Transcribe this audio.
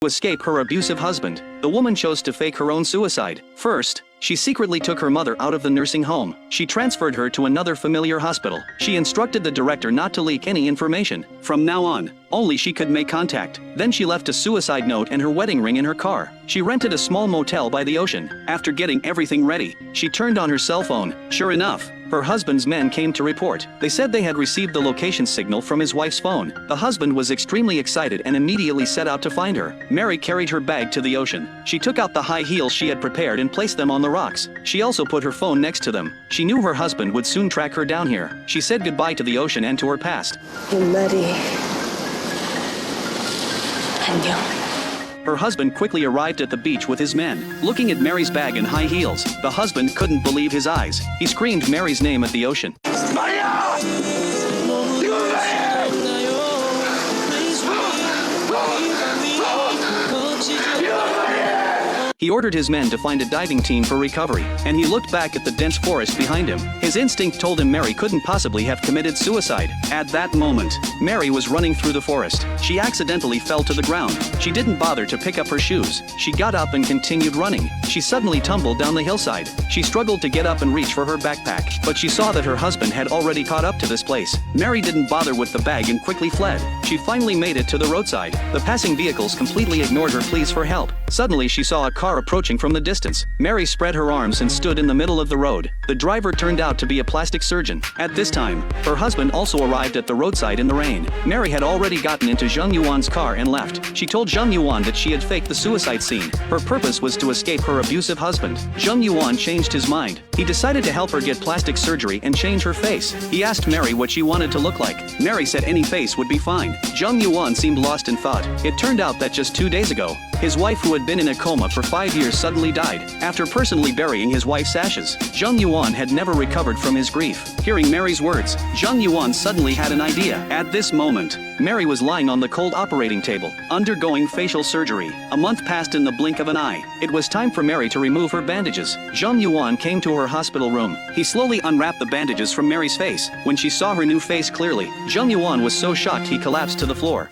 To escape her abusive husband, the woman chose to fake her own suicide. First, she secretly took her mother out of the nursing home. She transferred her to another familiar hospital. She instructed the director not to leak any information. From now on, only she could make contact. Then she left a suicide note and her wedding ring in her car. She rented a small motel by the ocean. After getting everything ready, she turned on her cell phone. Sure enough, her husband's men came to report. They said they had received the location signal from his wife's phone. The husband was extremely excited and immediately set out to find her. Mary carried her bag to the ocean. She took out the high heels she had prepared and placed them on the rocks. She also put her phone next to them. She knew her husband would soon track her down here. She said goodbye to the ocean and to her past. Her husband quickly arrived at the beach with his men. Looking at Mary's bag and high heels, the husband couldn't believe his eyes. He screamed Mary's name at the ocean. He ordered his men to find a diving team for recovery, and he looked back at the dense forest behind him. His instinct told him Mary couldn't possibly have committed suicide. At that moment, Mary was running through the forest. She accidentally fell to the ground. She didn't bother to pick up her shoes. She got up and continued running. She suddenly tumbled down the hillside. She struggled to get up and reach for her backpack, but she saw that her husband had already caught up to this place. Mary didn't bother with the bag and quickly fled. She finally made it to the roadside. The passing vehicles completely ignored her pleas for help. Suddenly she saw a car approaching from the distance. Mary spread her arms and stood in the middle of the road. The driver turned out to be a plastic surgeon. At this time, her husband also arrived at the roadside in the rain. Mary had already gotten into Zheng Yuan's car and left. She told Zheng Yuan that she had faked the suicide scene. Her purpose was to escape her abusive husband. Zheng Yuan changed his mind. He decided to help her get plastic surgery and change her face. He asked Mary what she wanted to look like. Mary said any face would be fine. Zheng Yuan seemed lost in thought. It turned out that just 2 days ago, his wife, who had been in a coma for 5 years, suddenly died. After personally burying his wife's ashes, Zheng Yuan had never recovered from his grief. Hearing Mary's words, Zheng Yuan suddenly had an idea. At this moment, Mary was lying on the cold operating table, undergoing facial surgery. A month passed in the blink of an eye. It was time for Mary to remove her bandages. Zheng Yuan came to her hospital room. He slowly unwrapped the bandages from Mary's face. When she saw her new face clearly, Zheng Yuan was so shocked he collapsed to the floor.